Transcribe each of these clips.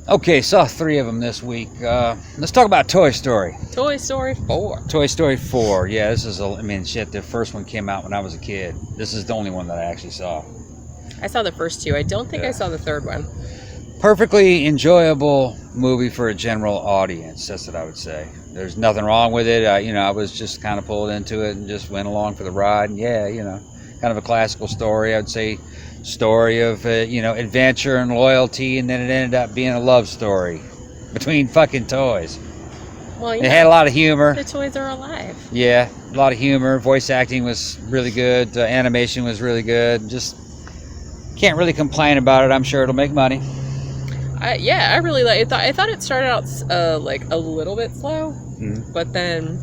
Okay, saw 3 of them this week. Let's talk about Toy Story. Toy Story 4. Toy Story 4. Yeah, this is, the first one came out when I was a kid. This is the only one that I actually saw. I saw the first 2. I don't think I saw the third one. Perfectly enjoyable movie for a general audience. That's what I would say. There's nothing wrong with it. I was just kind of pulled into it and just went along for the ride. And yeah, kind of a classical story. I would say story of adventure and loyalty, and then it ended up being a love story between fucking toys. Well, It had a lot of humor. The toys are alive. Yeah, a lot of humor. Voice acting was really good. Animation was really good. Just can't really complain about it. I'm sure it'll make money. I really like it. I thought it started out like a little bit slow, but then,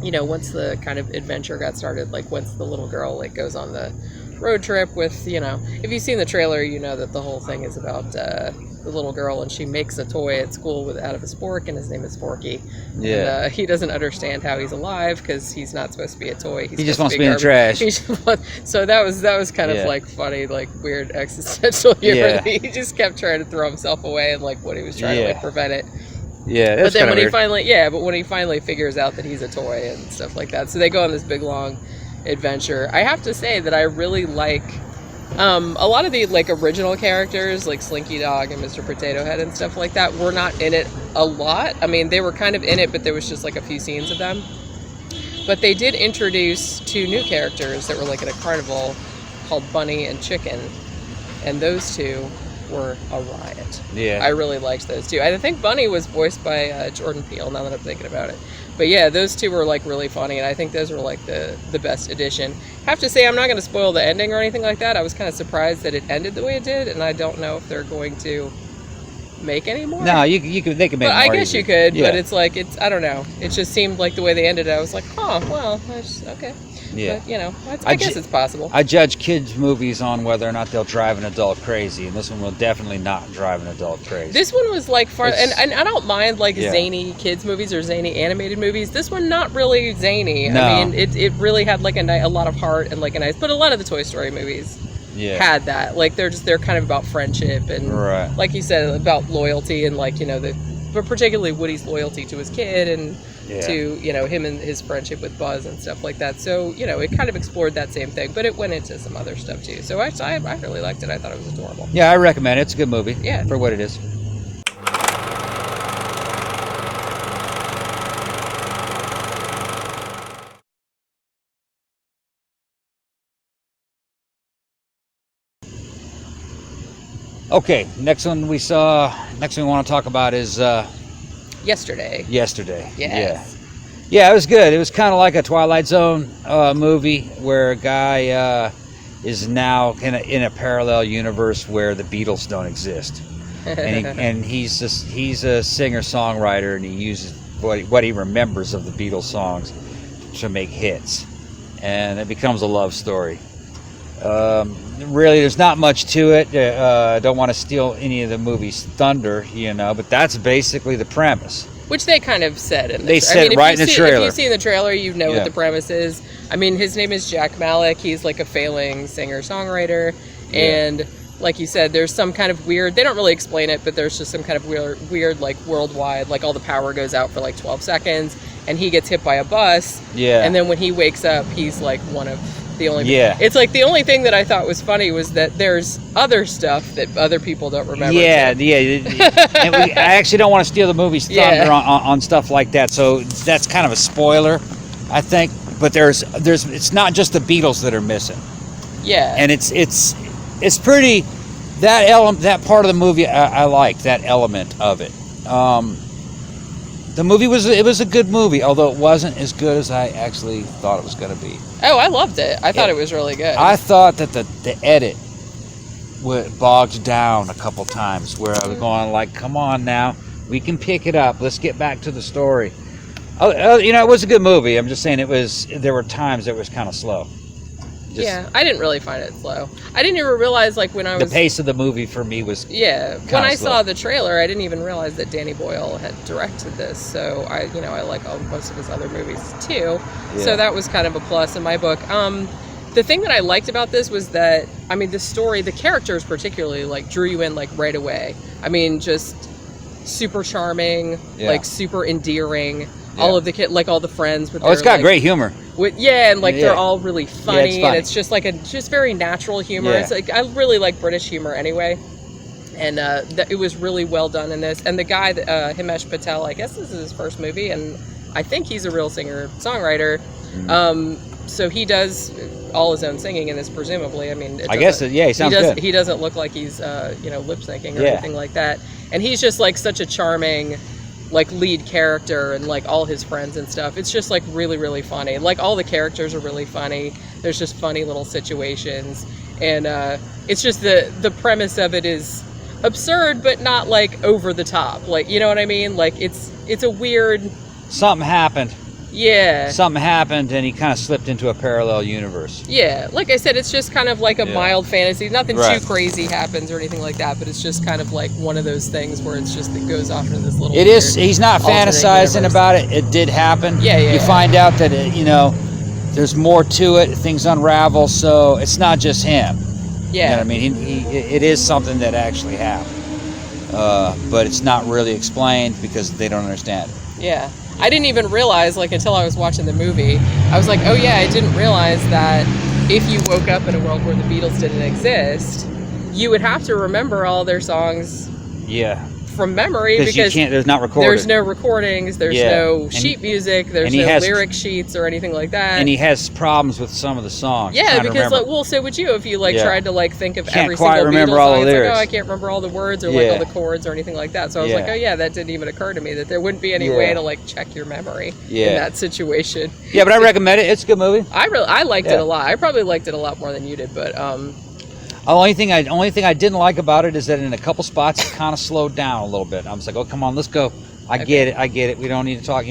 once the kind of adventure got started, like once the little girl like goes on the road trip with, if you've seen the trailer, you know that the whole thing is about the little girl, and she makes a toy at school out of a spork, and his name is Forky. Yeah. And, he doesn't understand how he's alive because he's not supposed to be a toy. He just wants to be in the trash. So that was kind of like funny, like weird existential humor. Yeah. He just kept trying to throw himself away, and like when he was trying to like prevent it. Yeah, but then when weird. when he finally figures out that he's a toy and stuff like that, so they go on this big long adventure. I have to say that I really like a lot of the like original characters, like Slinky Dog and Mr. Potato Head and stuff like that, were not in it a lot. I mean, they were kind of in it, but there was just like a few scenes of them. But they did introduce 2 new characters that were like at a carnival called Bunny and Chicken, and those 2 were a riot. Yeah, I really liked those 2. I think Bunny was voiced by Jordan Peele, now that I'm thinking about it. But yeah, those 2 were like really funny, and I think those were like the best addition. I have to say, I'm not going to spoil the ending or anything like that. I was kind of surprised that it ended the way it did, and I don't know if they're going to make any more. No, they can make more. I guess you could, yeah. but it's like, I don't know. It just seemed like the way they ended it, I was like, well, okay. Yeah. But, I guess it's possible. I judge kids' movies on whether or not they'll drive an adult crazy, and this one will definitely not drive an adult crazy. This one was like far, and I don't mind like zany kids movies or zany animated movies. This one not really zany. No. I mean, it really had like a lot of heart and like a nice. But a lot of the Toy Story movies had that. Like they're kind of about friendship and like you said, about loyalty and like but particularly Woody's loyalty to his kid and to him and his friendship with Buzz and stuff like that. So it kind of explored that same thing, but it went into some other stuff too. So I really liked it. I thought it was adorable. Yeah, I recommend it. It's a good movie. Yeah, for what it is. Okay, next one we want to talk about is Yesterday. Yes. Yeah, it was good. It was kind of like a Twilight Zone movie where a guy is now in a parallel universe where the Beatles don't exist, and he's a singer-songwriter, and he uses what he remembers of the Beatles songs to make hits, and it becomes a love story. Really, there's not much to it. Don't want to steal any of the movie's thunder, but that's basically the premise. Which they kind of said in the They said right in the trailer. If you've seen the trailer, you know what the premise is. I mean, his name is Jack Malik. He's like a failing singer-songwriter. And like you said, there's some kind of weird, they don't really explain it, but there's just some kind of weird like worldwide, like all the power goes out for like 12 seconds and he gets hit by a bus. Yeah. And then when he wakes up, he's like one of the only... Yeah. It's like the only thing that I thought was funny was that there's other stuff that other people don't remember. Yeah, and I actually don't want to steal the movie's thunder on stuff like that, so that's kind of a spoiler, I think. But it's not just the Beatles that are missing. Yeah. And it's pretty... That part of the movie, I liked that element of it. The movie was a good movie, although it wasn't as good as I actually thought it was going to be. Oh, I loved it. I thought it was really good. I thought that the edit bogged down a couple times, where I was going like, "Come on now, we can pick it up. Let's get back to the story." It was a good movie. I'm just saying there were times it was kind of slow. I didn't really find it slow. I didn't even realize, like, when I was... The pace of the movie for me was when I saw the trailer, I didn't even realize that Danny Boyle had directed this. So, I like most of his other movies, too. Yeah. So that was kind of a plus in my book. The thing that I liked about this was that, I mean, the story, the characters particularly, like, drew you in, like, right away. I mean, just... super charming, Yeah. like super endearing. Yeah. All of the like all the friends with Oh, it's got like, great humor. and like Yeah. they're all really funny, funny. and it's just like just very natural humor. Yeah. It's like I really like British humor anyway, and it was really well done in this. And the guy, Himesh Patel, I guess this is his first movie, and I think he's a real singer-songwriter. So he does all his own singing in this, presumably. I mean, I guess he sounds good. He doesn't look like he's lip syncing or Yeah. anything like that, and he's just like such a charming, like lead character, and like all his friends and stuff. It's just like really, really funny. Like all the characters are really funny. There's just funny little situations, and it's just the premise of it is absurd, but not like over the top. Like, you know what I mean? Like it's a weird. Something happened. Yeah. Something happened, and he kind of slipped into a parallel universe. Yeah, like I said, it's just kind of like a mild fantasy. Nothing Right. too crazy happens or anything like that, but it's just kind of like one of those things where it's just, it goes off into this little. It is. He's not alternate fantasizing universe. about it. It did happen. Yeah. You find out that there's more to it. Things unravel, so it's not just him. Yeah. You know what I mean? It is something that actually happened, but it's not really explained because they don't understand it. Yeah. I didn't even realize, like, until I was watching the movie, I was like, oh yeah, I didn't realize that if you woke up in a world where the Beatles didn't exist, you would have to remember all their songs Yeah. from memory because you can't. There's not recorded. there's no recordings, there's Yeah. no And sheet music, there's and he no has- lyric sheets or anything like that. And he has problems with some of the songs. Yeah, trying to because remember. like, well, so would you if you like Yeah. tried to like think of Can't every quite single remember Beatles all the song. It's like, lyrics. oh, I can't remember all the words or like Yeah. all the chords or anything like that. So I was like, Yeah. oh yeah, that didn't even occur to me that there wouldn't be any Yeah. way to like check your memory Yeah. in that situation. Yeah, but I recommend it. It's a good movie. I liked it Yeah. a lot. I probably liked it a lot more than you did, but The only thing I didn't like about it is that in a couple spots it kind of slowed down a little bit. I was like, oh, come on, let's go. I get it. We don't need to talk.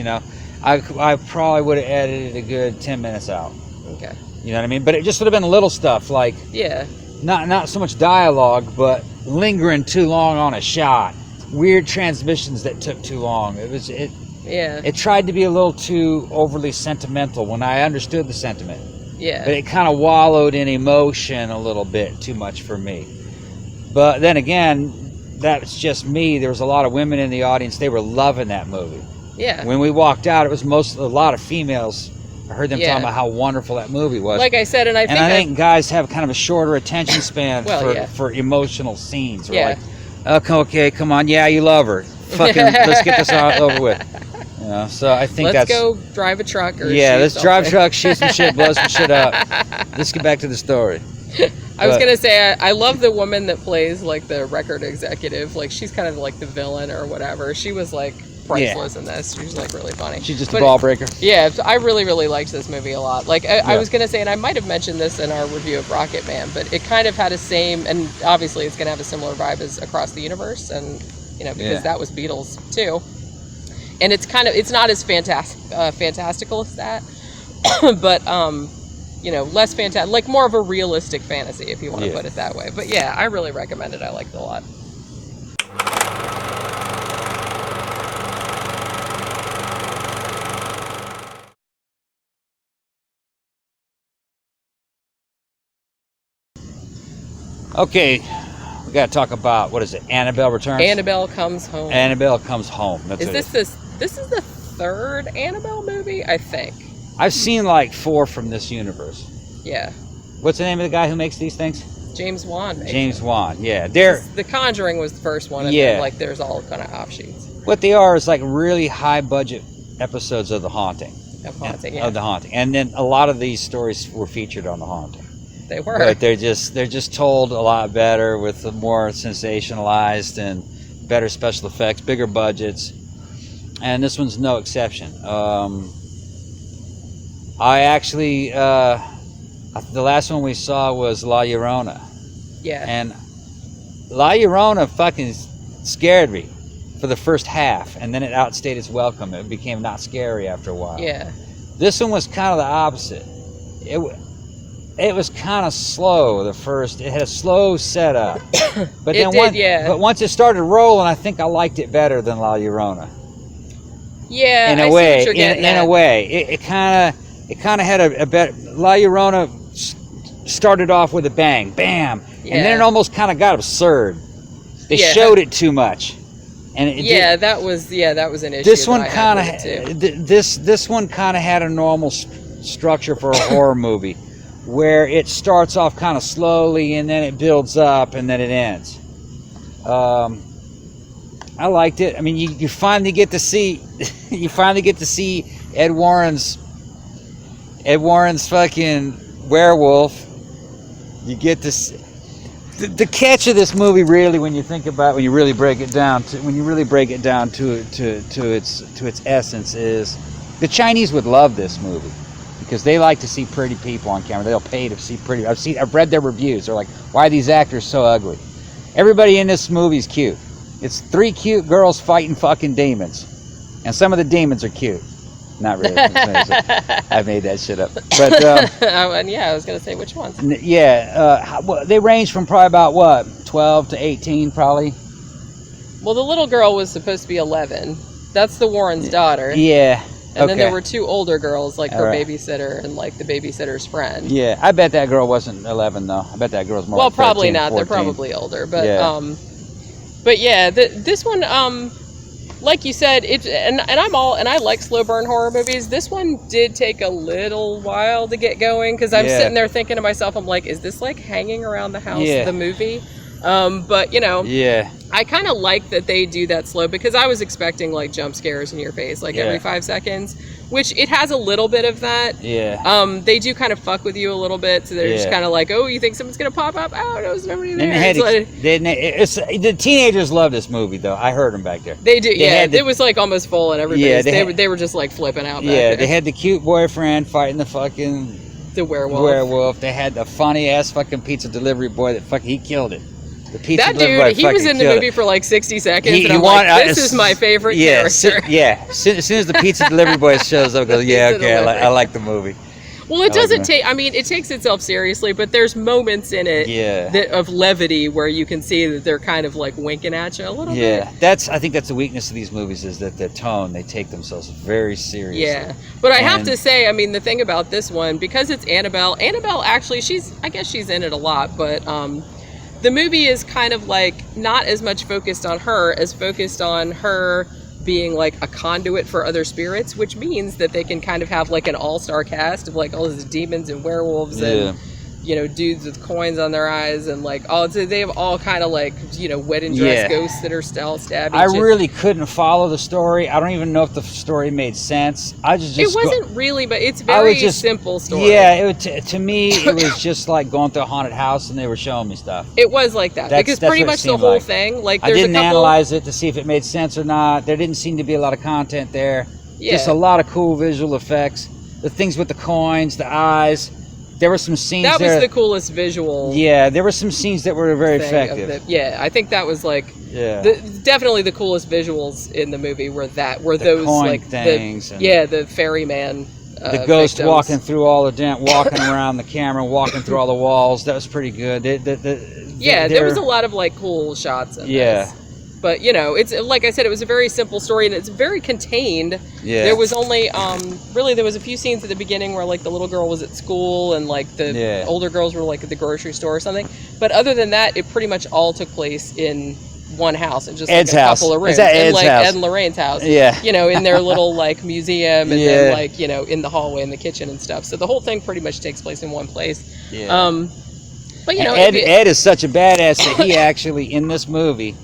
I probably would have edited a good 10 minutes out. okay, You know what I mean? But it just would have been little stuff like yeah, not so much dialogue, but lingering too long on a shot. Weird transmissions that took too long. yeah, It tried to be a little too overly sentimental when I understood the sentiment. yeah, But it kind of wallowed in emotion a little bit too much for me. But then again, that's just me. There was a lot of women in the audience. They were loving that movie. yeah. When we walked out, it was a lot of females. I heard them Yeah. talking about how wonderful that movie was. Like I said, and I think guys have kind of a shorter attention span Well, yeah. for emotional scenes. We're Yeah. like, okay, come on, yeah, you love her. Fucking, let's get this over with. So I think let's that's. go drive a truck or Yeah, shoot let's drive something. truck, shoot some shit, blow some shit up. Let's get back to the story. I was But- gonna say I love the woman that plays like the record executive. Like she's kind of like the villain or whatever. She was like priceless in this. She's like really funny. She's just But- a ball breaker. Yeah, I really liked this movie a lot. Like I Yeah. was gonna say, and I might have mentioned this in our review of Rocket Man, but it kind of had a same, and obviously it's gonna have a similar vibe as Across the Universe, and because Yeah. that was Beatles too. And it's not as fantastical as that, but less fantastic, like more of a realistic fantasy, if you want to Yeah. put it that way. But yeah, I really recommend it. I liked it a lot. Okay, we got to talk about, what is it, Annabelle Returns? Annabelle Comes Home. Annabelle Comes Home. That's Is what it this is the third Annabelle movie, I think. I've seen like 4 from this universe. Yeah, What's the name of the guy who makes these things? James Wan. Makes James it. Wan. Yeah, they're The Conjuring was the first one, and Yeah. then, like there's all kind of offshoots what they are is like really high budget episodes of The Haunting. of haunting. Yeah, Of The Haunting, and then a lot of these stories were featured on The Haunting. they were. But they're just told a lot better with the more sensationalized and better special effects, bigger budgets, and this one's no exception. I actually the last one we saw was La Llorona, Yeah, and La Llorona fucking scared me for the first half, and then it outstayed its welcome. It became not scary after a while. yeah, This one was kind of the opposite. It was kind of slow. It had a slow setup, but It did, yeah. But once it started rolling, I think I liked it better than La Llorona. yeah. In I a see way, what you're getting in at. a way, it kind of had a better. La Llorona started off with a bang, bam, Yeah. and then it almost kind of got absurd. They Yeah. showed it too much, And it that was an issue. This one kind of this one kind of had a normal structure for a horror movie, where it starts off kind of slowly and then it builds up and then it ends. I liked it. I mean, you finally get to see Ed Warren's fucking werewolf. You get to see, the catch of this movie, really, when you really break it down to its essence, is the Chinese would love this movie because they like to see pretty people on camera. They'll pay to see pretty. I've read their reviews. They're like, why are these actors so ugly? Everybody in this movie is cute. It's 3 cute girls fighting fucking demons, and some of the demons are cute. Not really. I made that shit up. But and I was gonna say which ones. They range from probably about 12 to 18, probably. Well, the little girl was supposed to be 11. That's the Warren's daughter. Yeah. And then there were 2 older girls, like her babysitter and like the babysitter's friend. Yeah, I bet that girl wasn't 11 though. I bet that girl's more. Well, like 13, probably not. 14. They're probably older, but but yeah, this one, like you said, I like slow burn horror movies. This one did take a little while to get going because I'm sitting there thinking to myself, I'm like, is this like hanging around the house the movie? But I kind of like that they do that slow because I was expecting like jump scares in your face like every 5 seconds, which it has a little bit of that. They do kind of fuck with you a little bit, so they're just kind of like, oh, you think someone's gonna pop up? Oh no, there's nobody there. The teenagers love this movie though. I heard them back there. They do. It was like almost full and everybody. They were just like flipping out. They had the cute boyfriend fighting the fucking werewolf. They had the funny ass fucking pizza delivery boy that he killed it. That dude, he was in the movie for like 60 seconds, and I'm like, this is my favorite character. As soon as the pizza delivery boy shows up, goes, I like the movie. Well, it doesn't take, it takes itself seriously, but there's moments in it of levity where you can see that they're kind of like winking at you a little bit. I think that's the weakness of these movies, is that the tone, they take themselves very seriously. Yeah, but I have to say, the thing about this one, because it's Annabelle actually, I guess she's in it a lot, but the movie is kind of like not as much focused on her as focused on her being like a conduit for other spirits, which means that they can kind of have like an all-star cast of like all these demons and werewolves and dudes with coins on their eyes and like they have all kind of like wedding dress ghosts that are still stabbing. I really couldn't follow the story. I don't even know if the story made sense. It wasn't really, but it's very simple story. Yeah, to me it was just like going through a haunted house and they were showing me stuff. It was like that because pretty much the whole thing. Like I didn't analyze it to see if it made sense or not. There didn't seem to be a lot of content there. Just a lot of cool visual effects. The things with the coins, the eyes. There were some scenes that was the coolest visual. Yeah, there were some scenes that were very effective. I think that was like definitely the coolest visuals in the movie were those coin like things. The ferryman. The ghost victims. Walking through all the walking around the camera, walking through all the walls. That was pretty good. There was a lot of like cool shots in this. But it's like I said, it was a very simple story and it's very contained. There was only there was a few scenes at the beginning where like the little girl was at school and like the older girls were like at the grocery store or something. But other than that, it pretty much all took place in one house and just Ed's like a house. couple of rooms. Is that and Ed's like house? Ed and Lorraine's house. Yeah. In their little like museum and then like in the hallway and the kitchen and stuff. So the whole thing pretty much takes place in one place. But Ed is such a badass that he actually in this movie,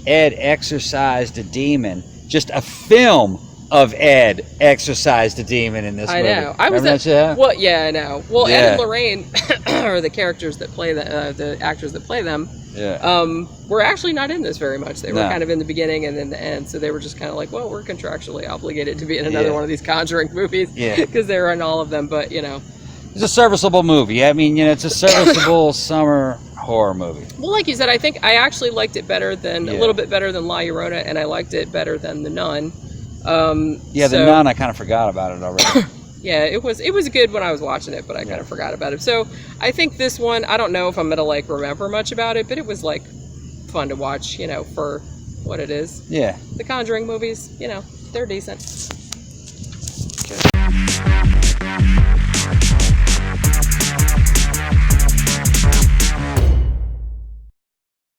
Ed exorcised a demon. Just a film of Ed exorcised a demon in this movie. I know. I know. Well, Ed and Lorraine are the characters that play the actors that play them. Were actually not in this very much. They were kind of in the beginning and then the end. So they were just kind of like, well, we're contractually obligated to be in another one of these Conjuring movies because they're in all of them. But it's a serviceable movie. It's a serviceable summer horror movie. Well, like you said, I think I actually liked it better than a little bit better than La Llorona, and I liked it better than The Nun. The Nun, I kind of forgot about it already. It was good when I was watching it, but I kind of forgot about it. So I think this one, I don't know if I'm gonna like remember much about it, but it was like fun to watch, for what it is. Yeah. The Conjuring movies, they're decent.